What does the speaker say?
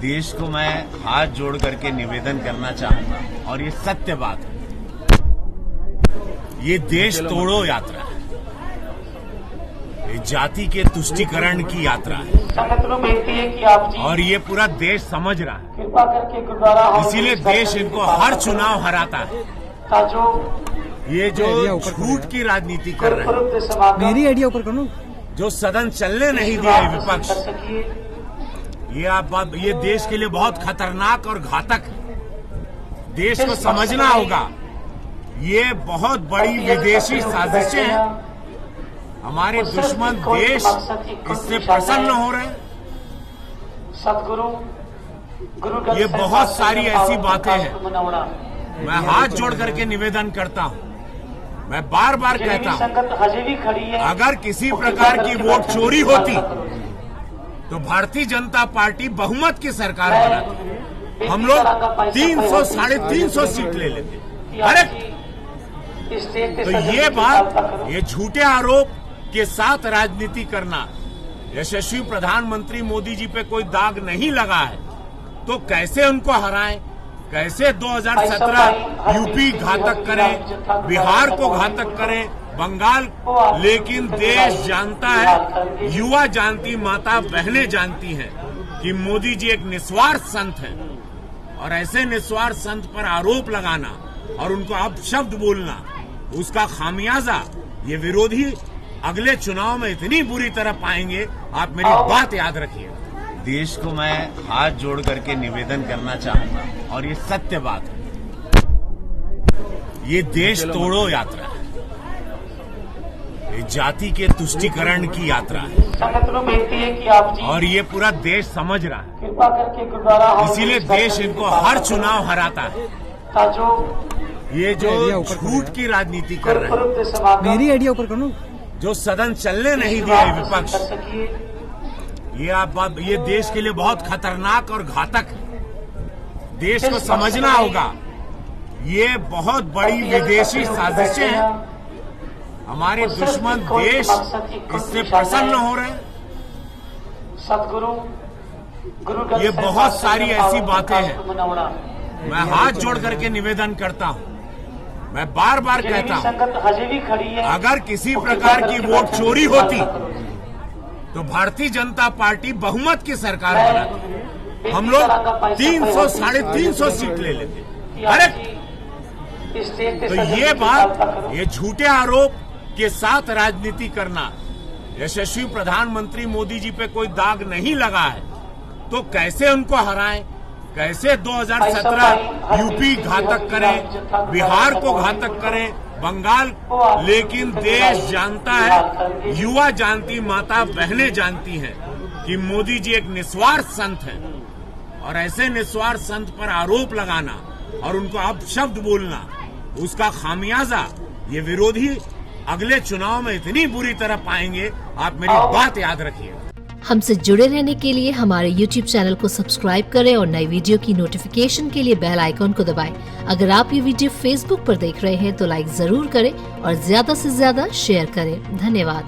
देश को मैं हाथ जोड़ करके निवेदन करना चाहूंगा और ये सत्य बात है, ये देश तोड़ो यात्रा है, ये जाति के तुष्टीकरण की यात्रा है संगठनों में बेनती है कि आप जी और ये पूरा देश समझ रहा है। कृपा करके गुरुद्वारा इसीलिए देश इनको हर चुनाव हराता है। का जो ये जो झूठ की राजनीति कर रहे हैं, मेरी आइडिया ऊपर करो, जो सदन चलने नहीं दिया है विपक्ष, ये देश के लिए बहुत खतरनाक और घातक है। देश को समझना होगा, ये बहुत बड़ी विदेशी साजिशें हैं। हमारे दुश्मन देश इससे प्रसन्न हो रहे हैं। सदगुरु गुरु ये बहुत सारी ऐसी बातें हैं। मैं हाथ जोड़ करके निवेदन करता हूं, मैं बार बार कहता हूं, संगत हजे भी खड़ी है। अगर किसी प्रकार की वोट चोरी होती तो भारतीय जनता पार्टी बहुमत की सरकार बनाती। हम लोग 300 साढ़े 300 सीट ले लेते। अरे तो ये बात, ये झूठे आरोप के साथ राजनीति करना, यशस्वी प्रधानमंत्री मोदी जी पे कोई दाग नहीं लगा है तो कैसे उनको हराएं? कैसे 2017 यूपी घातक करें, बिहार को घातक करें, बंगाल, लेकिन देश जानता है, युवा जानती, माता बहनें जानती हैं कि मोदी जी एक निस्वार्थ संत हैं और ऐसे निस्वार्थ संत पर आरोप लगाना और उनको अपशब्द बोलना, उसका खामियाजा ये विरोधी अगले चुनाव में इतनी बुरी तरह पाएंगे। आप मेरी बात याद रखिएगा। देश को मैं हाथ जोड़ करके निवेदन करना चाहूंगा और ये सत्य बात है, ये देश तोड़ो यात्रा है, ये जाति के तुष्टीकरण की यात्रा है संगठनों में बेनती है कि आप जी और ये पूरा देश समझ रहा है। कृपा करके गुरुद्वारा इसीलिए देश इनको हर चुनाव हराता है। का जो ये जो झूठ की राजनीति कर रहे हैं, मेरी आइडिया ऊपर करो, जो सदन चलने नहीं दिया है विपक्ष, ये देश के लिए बहुत खतरनाक और घातक है। देश को समझना होगा, ये बहुत बड़ी विदेशी साजिशें हैं। हमारे दुश्मन देश इससे प्रसन्न हो रहे हैं। सदगुरु गुरु ये बहुत सारी ऐसी बातें हैं। मैं हाथ जोड़ करके निवेदन करता हूं, मैं बार बार कहता हूं, संगत हजे भी खड़ी है। अगर किसी प्रकार की वोट चोरी होती तो भारतीय जनता पार्टी बहुमत की सरकार बनाती। हम लोग 300 साढ़े 300 सीट ले लेते। अरे तो ये बात, ये झूठे आरोप के साथ राजनीति करना, यशस्वी प्रधानमंत्री मोदी जी पे कोई दाग नहीं लगा है तो कैसे उनको हराएं? कैसे 2017 यूपी घातक करें, बिहार को घातक करें, बंगाल, लेकिन देश जानता है, युवा जानती, माता बहनें जानती हैं कि मोदी जी एक निस्वार्थ संत हैं और ऐसे निस्वार्थ संत पर आरोप लगाना और उनको अपशब्द बोलना, उसका खामियाजा ये विरोधी अगले चुनाव में इतनी बुरी तरह पाएंगे। आप मेरी बात याद रखिएगा। हमसे जुड़े रहने के लिए हमारे YouTube चैनल को सब्सक्राइब करें और नई वीडियो की नोटिफिकेशन के लिए बेल आइकॉन को दबाएं। अगर आप ये वीडियो Facebook पर देख रहे हैं तो लाइक जरूर करें और ज्यादा से ज्यादा शेयर करें। धन्यवाद।